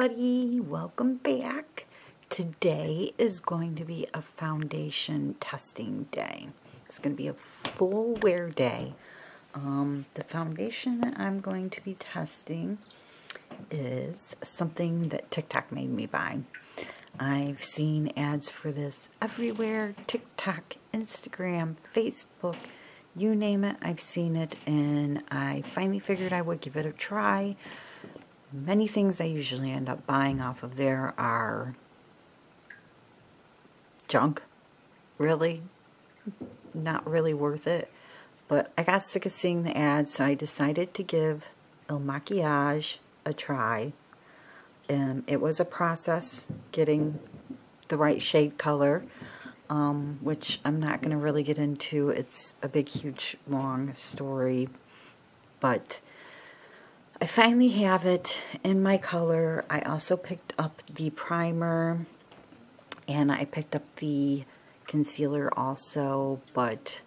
everybody, welcome back. Today is going to be a foundation testing day. It's going to be a full wear day. The foundation that I'm going to be testing is something that TikTok made me buy. I've seen ads for this everywhere, TikTok, Instagram, Facebook, you name it, I've seen it, and I finally figured I would give it a try. Many things I usually end up buying off of there are junk. Really, not really worth it. But I got sick of seeing the ads, so I decided to give Makiage a try. It was a process getting the right shade color, which I'm not going to really get into. It's a big, huge, long story, but I finally have it in my color. I also picked up the primer, and I picked up the concealer also, but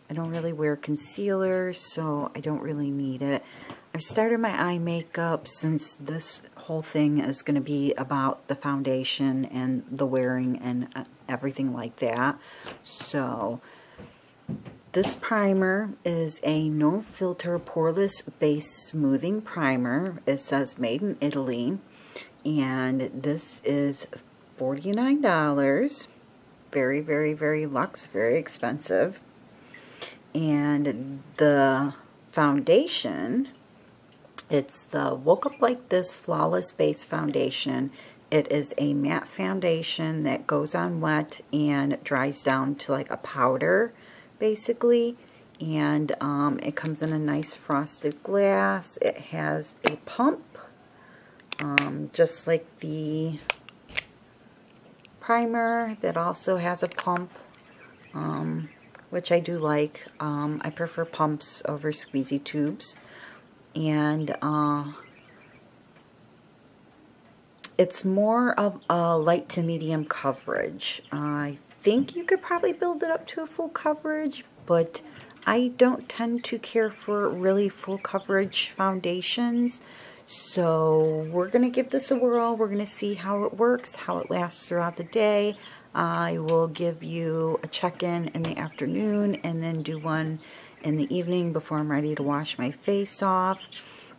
I don't really wear concealer, so I don't really need it. I've started my eye makeup since this whole thing is going to be about the foundation and the wearing and everything like that. So this primer is a no filter poreless base smoothing primer. It says made in Italy, and this is $49. Very, very, very luxe, very expensive. And the foundation, it's the Woke Up Like This Flawless Base Foundation. It is a matte foundation that goes on wet and dries down to like a powder, basically. And it comes in a nice frosted glass. It has a pump, just like the primer that also has a pump, which I do like. I prefer pumps over squeezy tubes. And it's more of a light to medium coverage. I think you could probably build it up to a full coverage, but I don't tend to care for really full coverage foundations. So we're going to give this a whirl. We're going to see how it works, how it lasts throughout the day. I will give you a check-in in the afternoon and then do one in the evening before I'm ready to wash my face off.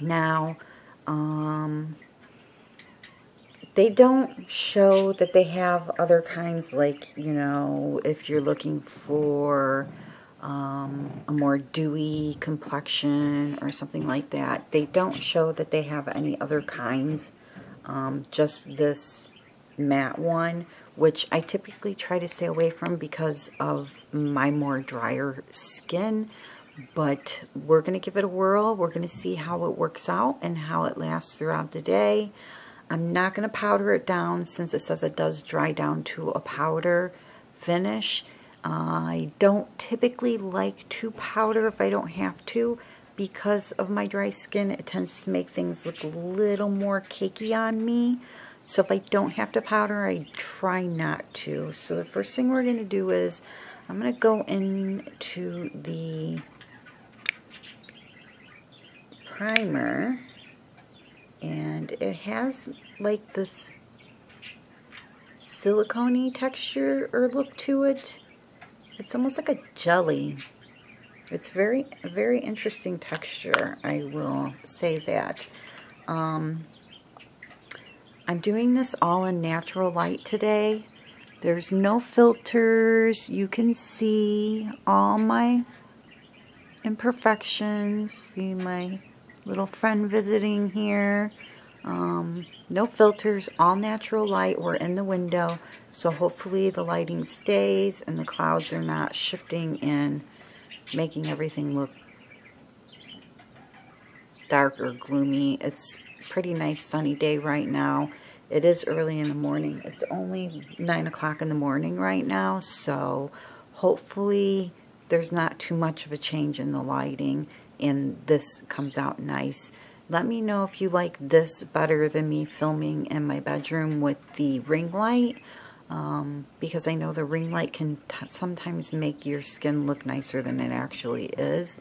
Now, they don't show that they have other kinds, like, you know, if you're looking for a more dewy complexion or something like that. They don't show that they have any other kinds, just this matte one, which I typically try to stay away from because of my more drier skin. But we're going to give it a whirl. We're going to see how it works out and how it lasts throughout the day. I'm not going to powder it down since it says it does dry down to a powder finish. I don't typically like to powder if I don't have to. Because of my dry skin, it tends to make things look a little more cakey on me. So if I don't have to powder, I try not to. So the first thing we're going to do is I'm going to go into the primer, and it has like this silicone-y texture or look to it. It's almost like a jelly. It's very, very interesting texture, I will say that. I'm doing this all in natural light today. There's no filters. You can see all my imperfections. See my little friend visiting here. No filters, all natural light. We're in the window, so hopefully the lighting stays and the clouds are not shifting and making everything look dark or gloomy. It's a pretty nice sunny day right now. It is early in the morning. It's only 9 o'clock in the morning right now, so hopefully there's not too much of a change in the lighting and this comes out nice. Let me know if you like this better than me filming in my bedroom with the ring light, because I know the ring light can sometimes make your skin look nicer than it actually is.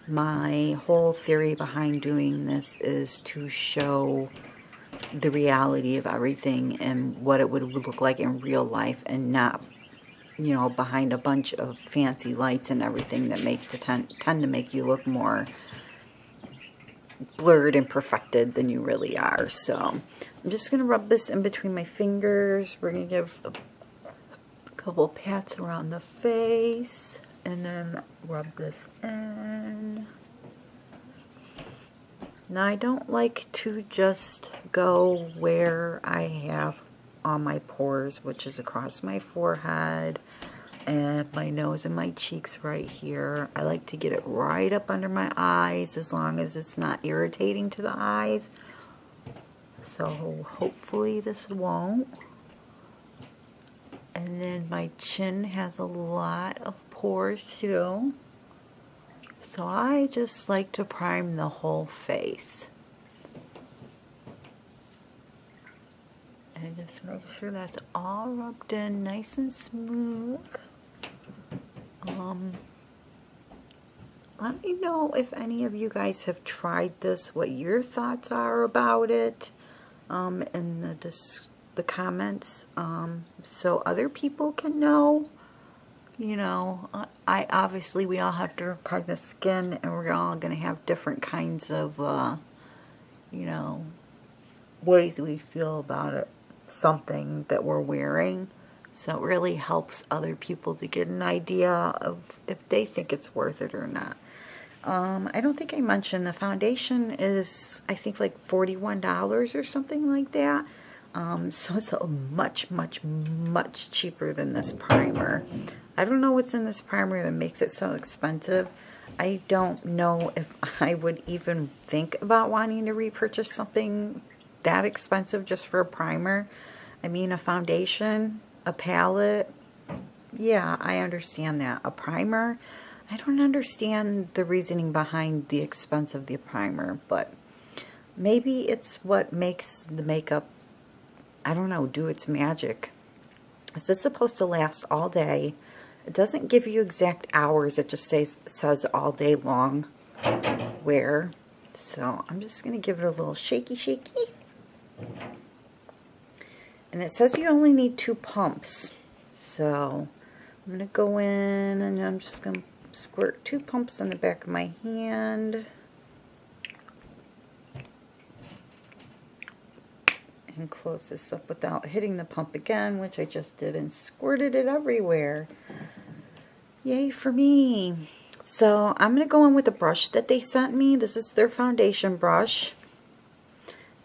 My whole theory behind doing this is to show the reality of everything and what it would look like in real life, and not, you know, behind a bunch of fancy lights and everything that tend to make you look more blurred and perfected than you really are. So I'm just going to rub this in between my fingers. We're going to give a couple pats around the face and then rub this in. Now I don't like to just go where I have all my pores, which is across my forehead and my nose and my cheeks right here. I like to get it right up under my eyes, as long as it's not irritating to the eyes. So hopefully this won't. And then my chin has a lot of pores too. So I just like to prime the whole face. And just make sure that's all rubbed in nice and smooth. Let me know if any of you guys have tried this, what your thoughts are about it, in the comments, so other people can know. You know, obviously we all have different kinds of skin, and we're all going to have different kinds of, you know, ways we feel about it, something that we're wearing. So it really helps other people to get an idea of if they think it's worth it or not. I don't think I mentioned the foundation is, I think, like $41 or something like that. So it's much, much, much cheaper than this primer. I don't know what's in this primer that makes it so expensive. I don't know if I would even think about wanting to repurchase something that expensive just for a primer. I mean, a foundation, a palette, yeah, I understand that. A primer, I don't understand the reasoning behind the expense of the primer, but maybe it's what makes the makeup, I don't know, do its magic. Is this supposed to last all day? It doesn't give you exact hours. It just says all day long wear. So I'm just going to give it a little shaky, shaky. And it says you only need 2 pumps. So I'm going to go in and I'm just going to squirt 2 pumps on the back of my hand. And close this up without hitting the pump again, which I just did, and squirted it everywhere. Yay for me. So I'm going to go in with the brush that they sent me. This is their foundation brush.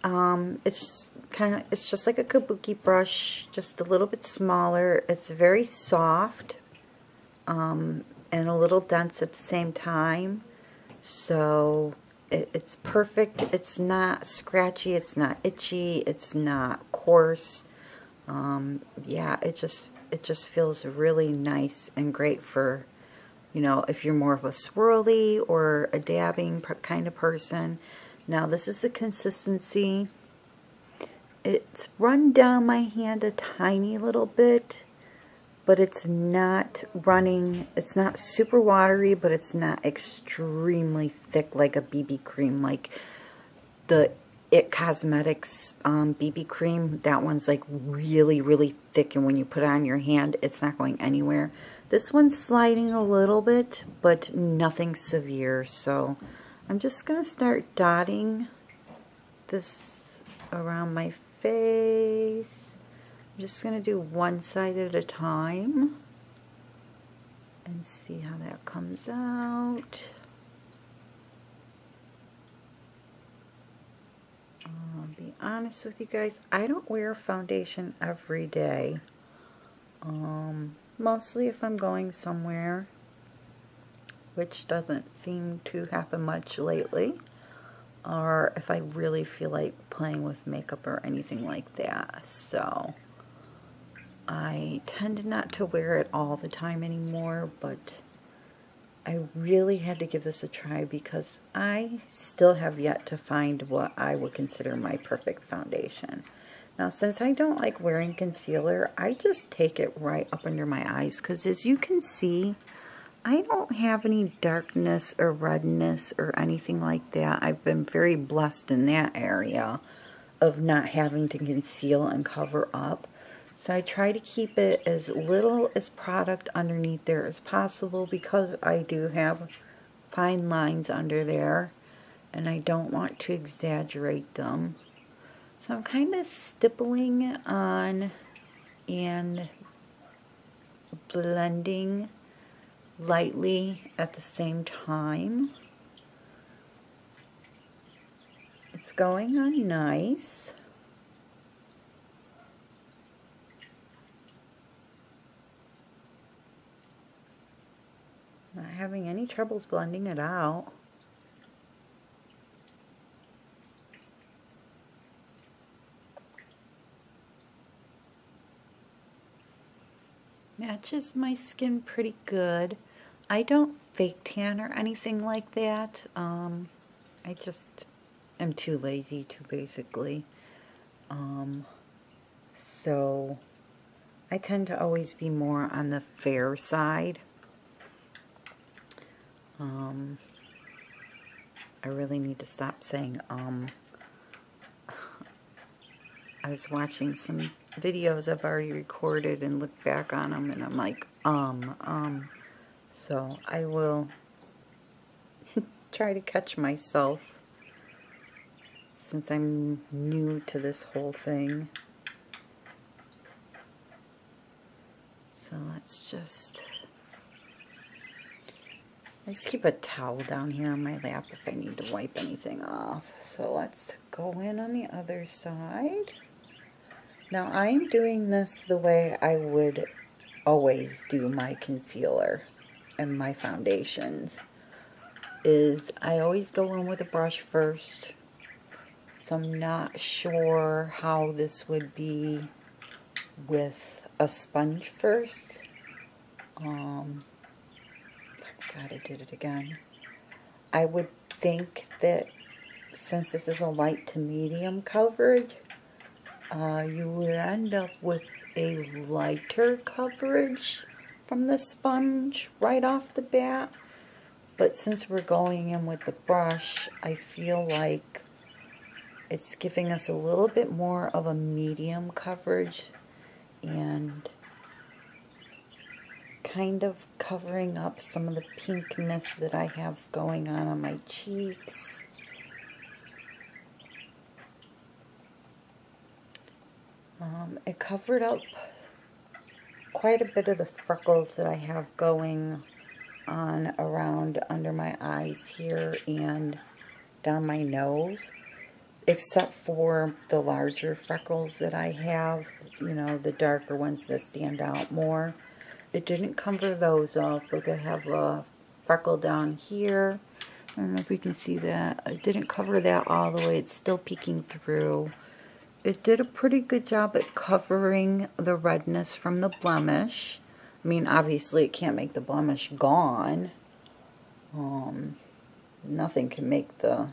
It's just like a kabuki brush, just a little bit smaller. It's very soft and a little dense at the same time. So it's perfect. It's not scratchy. It's not itchy. It's not coarse. Yeah, it just feels really nice and great for, you know, if you're more of a swirly or a dabbing kind of person. Now this is the consistency. It's run down my hand a tiny little bit, but it's not running, it's not super watery, but it's not extremely thick like a BB cream, like the It Cosmetics BB cream. That one's like really, really thick, and when you put it on your hand, it's not going anywhere. This one's sliding a little bit, but nothing severe. So I'm just going to start dotting this around my face. I'm just going to do one side at a time and see how that comes out. I'll be honest with you guys, I don't wear foundation every day. Mostly if I'm going somewhere, which doesn't seem to happen much lately, or if I really feel like playing with makeup or anything like that. So I tend not to wear it all the time anymore, but I really had to give this a try because I still have yet to find what I would consider my perfect foundation. Now, since I don't like wearing concealer, I just take it right up under my eyes, because as you can see, I don't have any darkness or redness or anything like that. I've been very blessed in that area of not having to conceal and cover up. So I try to keep it as little as product underneath there as possible, because I do have fine lines under there and I don't want to exaggerate them. So I'm kind of stippling on and blending lightly at the same time. It's going on nice. Not having any troubles blending it out. Matches my skin pretty good. I don't fake tan or anything like that. I just am too lazy to, basically. So I tend to always be more on the fair side. I really need to stop saying I was watching some videos I've already recorded and looked back on them, and I'm like, so I will try to catch myself, since I'm new to this whole thing. So let's just keep a towel down here on my lap if I need to wipe anything off. So let's go in on the other side. Now I'm doing this the way I would always do my concealer and my foundations. Is I always go in with a brush first. So I'm not sure how this would be with a sponge first. God, I did it again. I would think that since this is a light to medium coverage, you would end up with a lighter coverage from the sponge right off the bat. But since we're going in with the brush, I feel like it's giving us a little bit more of a medium coverage and kind of covering up some of the pinkness that I have going on my cheeks. It covered up quite a bit of the freckles that I have going on around under my eyes here and down my nose, except for the larger freckles that I have, you know, the darker ones that stand out more. It didn't cover those up. We're going to have a freckle down here. I don't know if we can see that. It didn't cover that all the way. It's still peeking through. It did a pretty good job at covering the redness from the blemish. I mean, obviously it can't make the blemish gone. Nothing can make the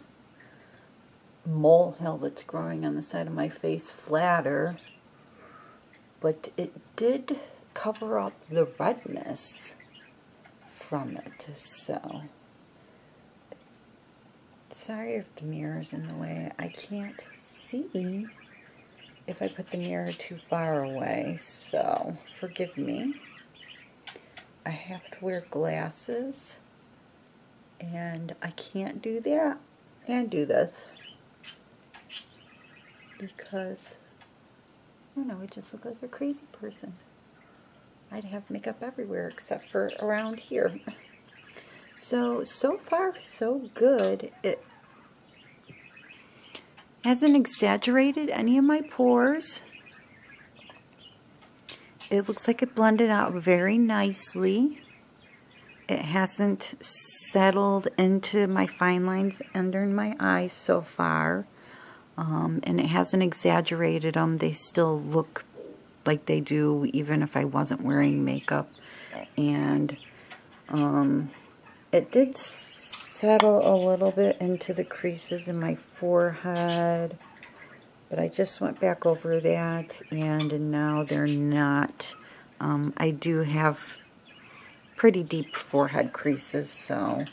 molehill that's growing on the side of my face flatter. But it did cover up the redness from it. So, sorry if the mirror's in the way. I can't see if I put the mirror too far away, so forgive me. I have to wear glasses, and I can't do that and do this because, I don't know, I just look like a crazy person. I'd have makeup everywhere except for around here. So far, so good. It hasn't exaggerated any of my pores. It looks like it blended out very nicely. It hasn't settled into my fine lines under my eyes so far. And it hasn't exaggerated them. They still look like they do even if I wasn't wearing makeup. And it did settle a little bit into the creases in my forehead, but I just went back over that, and now they're not. I do have pretty deep forehead creases, so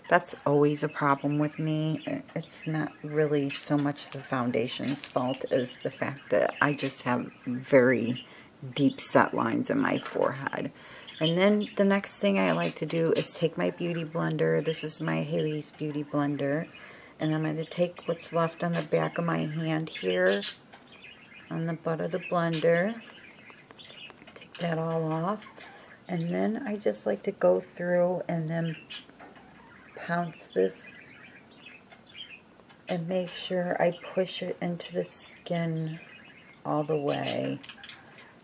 That's always a problem with me. It's not really so much the foundation's fault as the fact that I just have very deep set lines in my forehead. And then the next thing I like to do is take my beauty blender. This is my Haley's Beauty Blender. And I'm going to take what's left on the back of my hand here, on the butt of the blender. Take that all off. And then I just like to go through and then pounce this and make sure I push it into the skin all the way.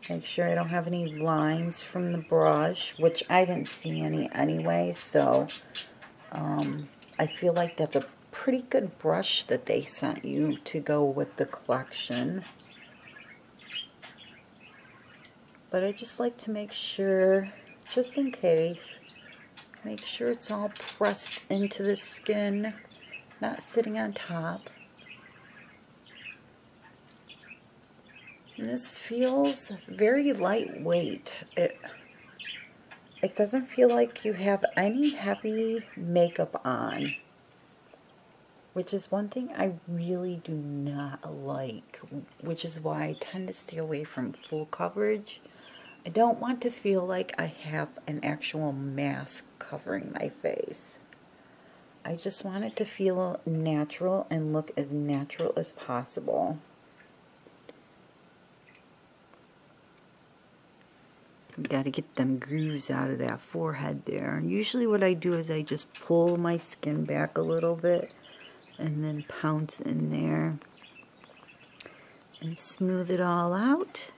Make sure I don't have any lines from the brush, which I didn't see any anyway, so I feel like that's a pretty good brush that they sent you to go with the collection. But I just like to make sure, just in case, make sure it's all pressed into the skin, not sitting on top. And this feels very lightweight. It doesn't feel like you have any heavy makeup on, which is one thing I really do not like, which is why I tend to stay away from full coverage. I don't want to feel like I have an actual mask covering my face. I just want it to feel natural and look as natural as possible. Got to get them grooves out of that forehead there. And usually what I do is I just pull my skin back a little bit and then pounce in there and smooth it all out.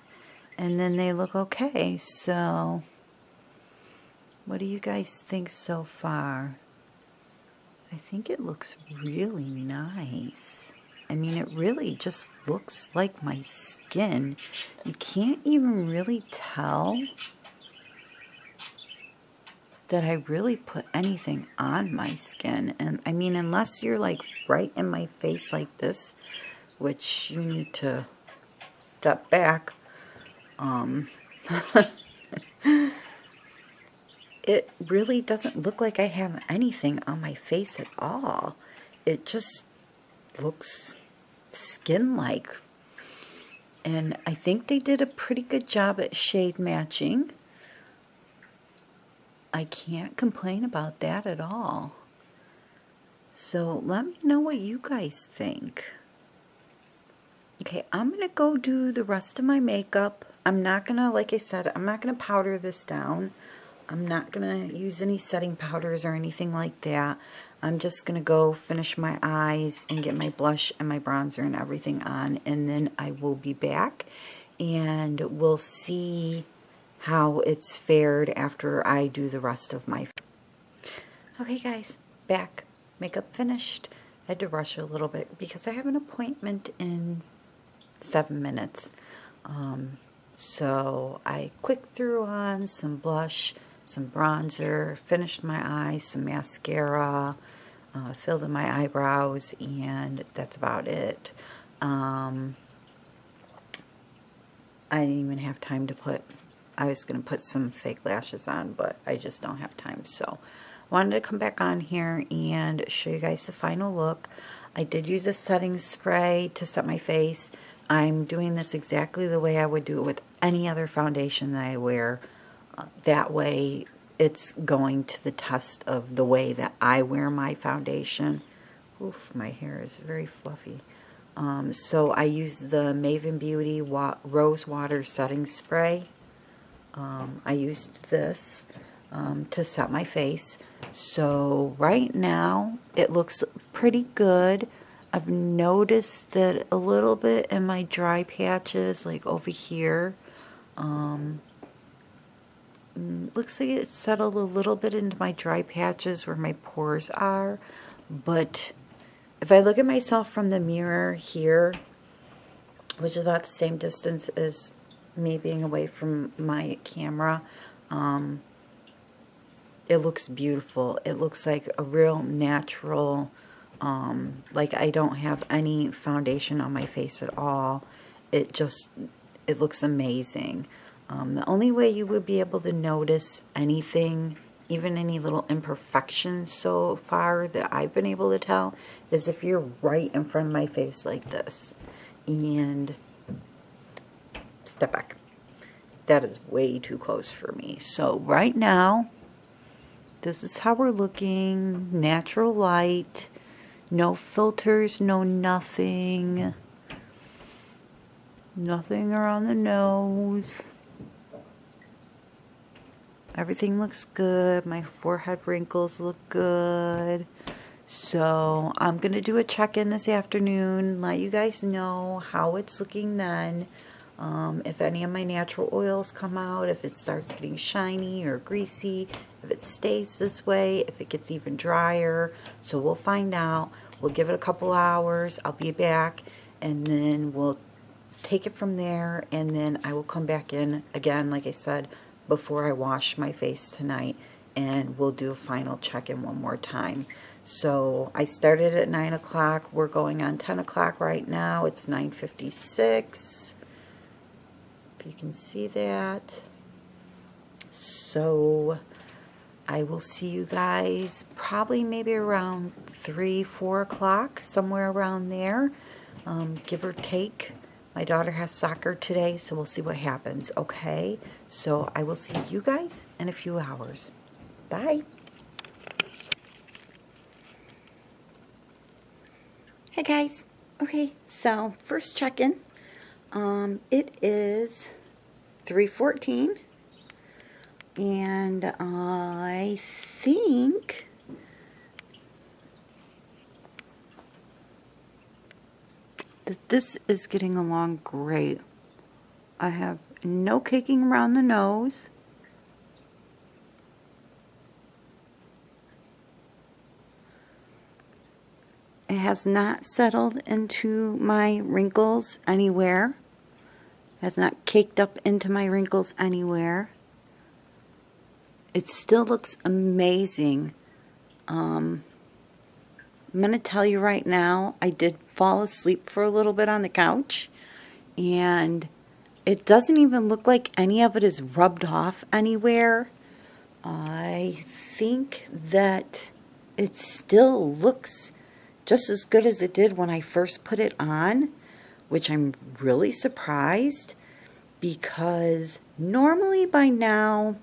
And then they look okay. So, what do you guys think so far? I think it looks really nice. I mean, it really just looks like my skin. You can't even really tell that I really put anything on my skin. And I mean, unless you're like right in my face like this, which you need to step back. It really doesn't look like I have anything on my face at all. It just looks skin-like. And I think they did a pretty good job at shade matching. I can't complain about that at all. So let me know what you guys think. Okay, I'm going to go do the rest of my makeup. I'm not going to, like I said, I'm not going to powder this down. I'm not going to use any setting powders or anything like that. I'm just going to go finish my eyes and get my blush and my bronzer and everything on. And then I will be back and we'll see how it's fared after I do the rest of my... Okay guys, back. Makeup finished. I had to rush a little bit because I have an appointment in 7 minutes. So I quick threw on some blush, some bronzer, finished my eyes, some mascara, filled in my eyebrows, and that's about it. I didn't even have time to put, I was going to put some fake lashes on, but I just don't have time. So I wanted to come back on here and show you guys the final look. I did use a setting spray to set my face. I'm doing this exactly the way I would do it with any other foundation that I wear. That way it's going to the test of the way that I wear my foundation. Oof, my hair is very fluffy. So I use the Maven Beauty Rose Water Setting Spray. I used this to set my face. So right now it looks pretty good. I've noticed that a little bit in my dry patches, like over here, looks like it settled a little bit into my dry patches where my pores are. But if I look at myself from the mirror here, which is about the same distance as me being away from my camera, it looks beautiful. It looks like a real natural, like I don't have any foundation on my face at all. It looks amazing. The only way you would be able to notice anything even any little imperfections so far that I've been able to tell is if you're right in front of my face like this and step back. That is way too close for me. So right now, this is how we're looking. Natural light. No filters, no nothing. Nothing around the nose. Everything looks good. My forehead wrinkles look good. So I'm going to do a check-in this afternoon. Let you guys know how it's looking then. If any of my natural oils come out, if it starts getting shiny or greasy, if it stays this way, if it gets even drier. So we'll find out. We'll give it a couple hours. I'll be back and then we'll take it from there, and then I will come back in again, like I said, before I wash my face tonight, and we'll do a final check-in one more time. So I started at 9 o'clock. We're going on 10 o'clock right now. It's 9:56. If you can see that. So I will see you guys probably maybe around 3, 4 o'clock, somewhere around there, give or take. My daughter has soccer today, so we'll see what happens, okay? So I will see you guys in a few hours. Bye. Hey guys. Okay, so first check-in. It is 3:14, and I think that this is getting along great. I have no caking around the nose. It has not settled into my wrinkles anywhere. It has not caked up into my wrinkles anywhere. It still looks amazing. I'm going to tell you right now, I did fall asleep for a little bit on the couch, and it doesn't even look like any of it is rubbed off anywhere. I think that it still looks just as good as it did when I first put it on, which I'm really surprised, because normally by now,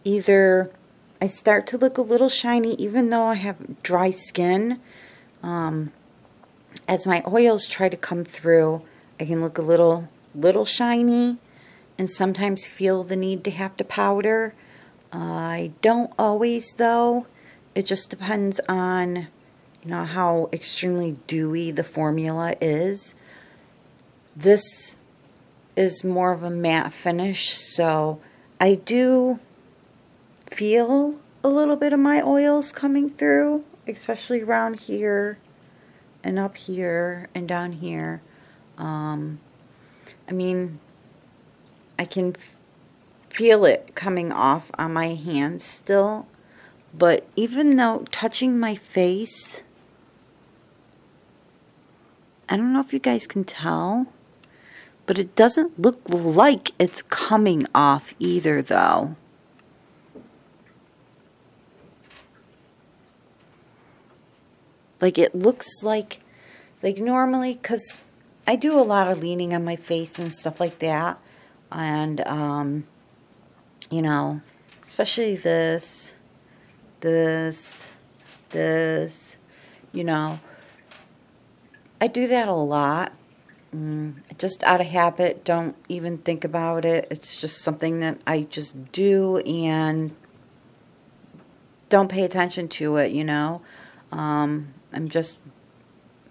either I start to look a little shiny even though I have dry skin. As my oils try to come through, I can look a little shiny and sometimes feel the need to have to powder. I don't always though. It just depends on, you know, how extremely dewy the formula is. This is more of a matte finish, so I do feel a little bit of my oils coming through, especially around here and up here and down here. I mean, I can feel it coming off on my hands still, but even though touching my face, I don't know if you guys can tell, but it doesn't look like it's coming off either though. Like it looks like normally, because I do a lot of leaning on my face and stuff like that, and you know, especially this, you know, I do that a lot, just out of habit, don't even think about it. It's just something that I just do and don't pay attention to it, you know. I'm just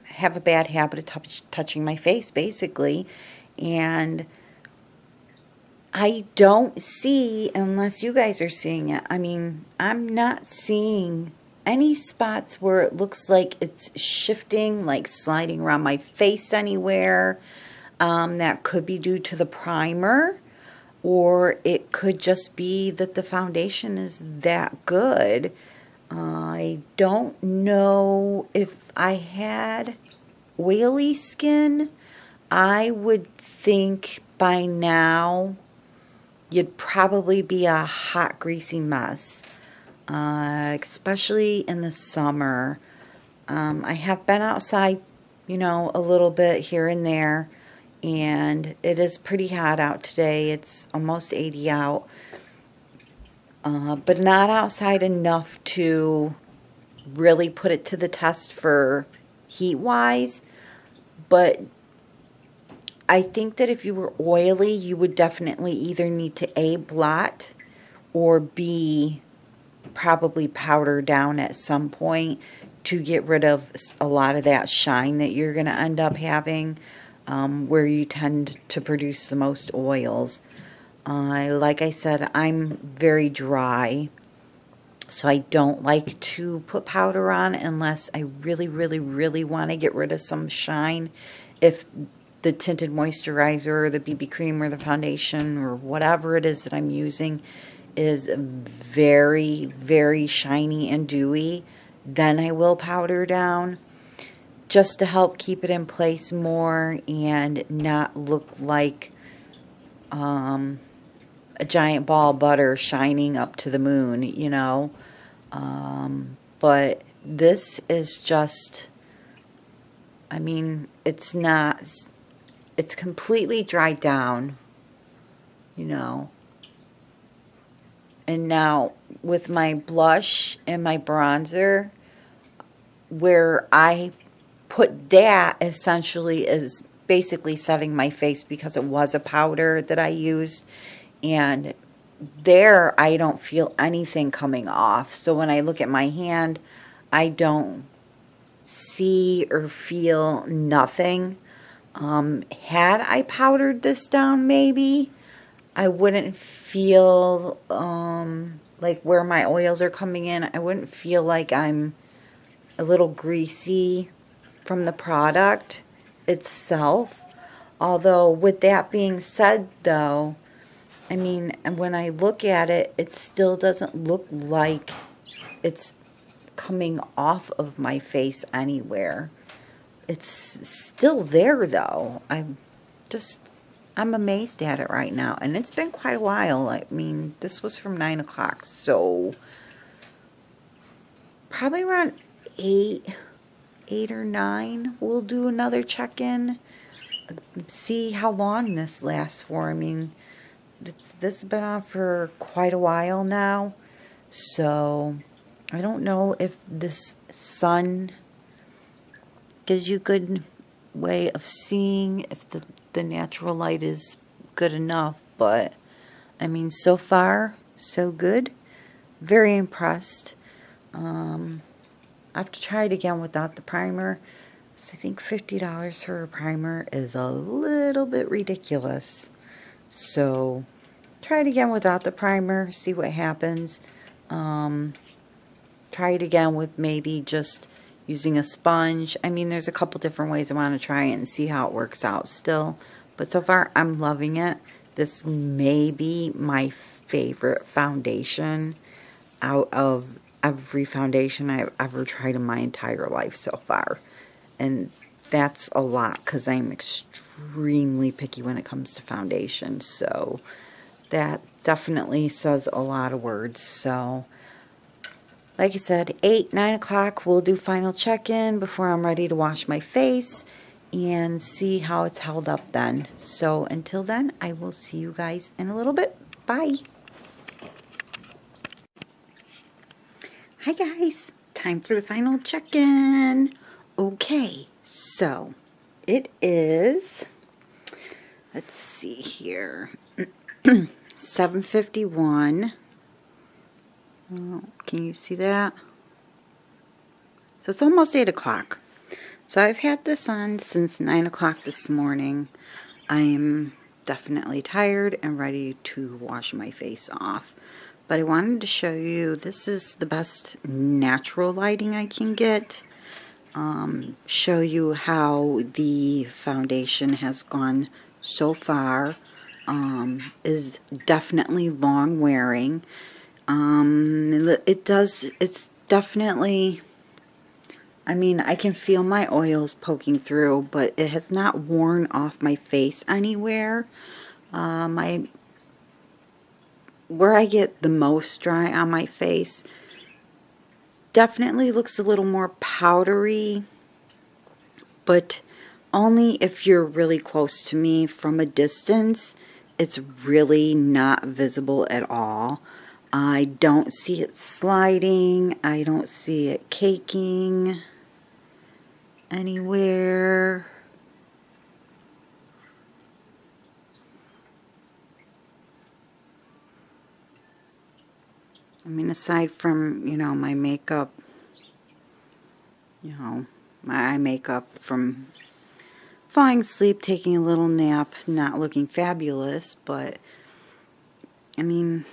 have a bad habit of touching my face, basically, and I don't see, unless you guys are seeing it, I mean, I'm not seeing any spots where it looks like it's shifting, like sliding around my face anywhere. That could be due to the primer, or it could just be that the foundation is that good. I don't know if I had oily skin. I would think by now you'd probably be a hot, greasy mess. especially in the summer. I have been outside, you know, a little bit here and there, and it is pretty hot out today. It's almost 80 out, but not outside enough to really put it to the test for heat-wise. But I think that if you were oily, you would definitely either need to A, blot, or B, probably powder down at some point to get rid of a lot of that shine that you're going to end up having, where you tend to produce the most oils. Like I said, I'm very dry, so I don't like to put powder on unless I really, really, really want to get rid of some shine. If the tinted moisturizer or the BB cream or the foundation or whatever it is that I'm using is very, very shiny and dewy, then I will powder down just to help keep it in place more and not look like a giant ball of butter shining up to the moon, you know. But this is just, I mean, it's not, it's completely dried down, you know. And now with my blush and my bronzer, where I put that essentially is basically setting my face because it was a powder that I used, and there I don't feel anything coming off. So when I look at my hand, I don't see or feel nothing. Had I powdered this down, maybe I wouldn't feel like where my oils are coming in, I wouldn't feel like I'm a little greasy from the product itself. Although with that being said though, I mean, when I look at it, it still doesn't look like it's coming off of my face anywhere. It's still there though. I'm amazed at it right now. And it's been quite a while. I mean, this was from 9 o'clock. So probably around 8 or 9, we'll do another check-in. See how long this lasts for. I mean, this has been on for quite a while now. So I don't know if this sun gives you a good way of seeing if the natural light is good enough, but I mean, so far so good. Very impressed. I have to try it again without the primer. So I think $50 for a primer is a little bit ridiculous. So try it again without the primer, see what happens. Try it again with maybe just using a sponge. I mean, there's a couple different ways I want to try it and see how it works out still. But so far, I'm loving it. This may be my favorite foundation out of every foundation I've ever tried in my entire life so far. And that's a lot because I'm extremely picky when it comes to foundation. So that definitely says a lot of words. So like I said, 8, 9 o'clock, we'll do final check-in before I'm ready to wash my face and see how it's held up then. So until then, I will see you guys in a little bit. Bye. Hi guys, time for the final check-in. Okay, so it is, let's see here, 7:51. Oh, can you see that? So it's almost 8 o'clock. So I've had this on since 9 o'clock this morning. I'm definitely tired and ready to wash my face off. But I wanted to show you, this is the best natural lighting I can get. Show you how the foundation has gone so far. Is definitely long wearing. It's definitely, I mean, I can feel my oils poking through, but it has not worn off my face anywhere. Where I get the most dry on my face definitely looks a little more powdery, but only if you're really close to me. From a distance, it's really not visible at all. I don't see it sliding. I don't see it caking anywhere. I mean, aside from, you know, my makeup, you know, my eye makeup from falling asleep, taking a little nap, not looking fabulous, but, I mean,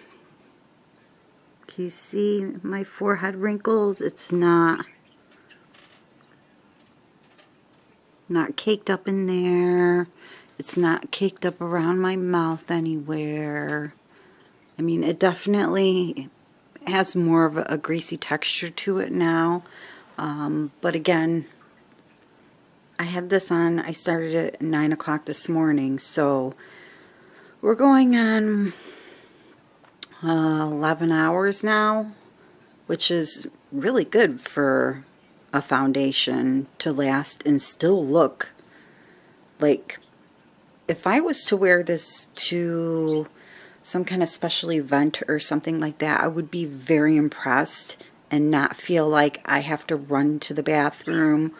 can you see my forehead wrinkles? It's not caked up in there. It's not caked up around my mouth anywhere. I mean, it definitely has more of a greasy texture to it now. But again, I had this on, I started at 9 o'clock this morning, so we're going on 11 hours now, which is really good for a foundation to last and still look like, if I was to wear this to some kind of special event or something like that, I would be very impressed and not feel like I have to run to the bathroom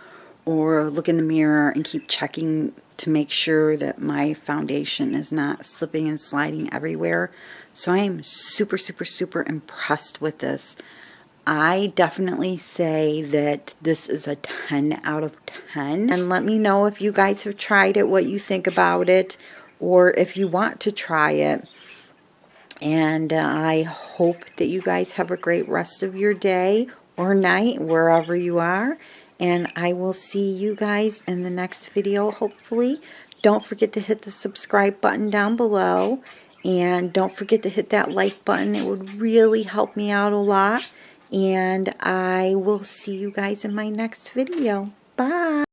or look in the mirror and keep checking to make sure that my foundation is not slipping and sliding everywhere. So I am super, super, super impressed with this. I definitely say that this is a 10 out of 10. And let me know if you guys have tried it, what you think about it, or if you want to try it. And I hope that you guys have a great rest of your day or night, wherever you are. And I will see you guys in the next video, hopefully. Don't forget to hit the subscribe button down below. And don't forget to hit that like button. It would really help me out a lot. And I will see you guys in my next video. Bye!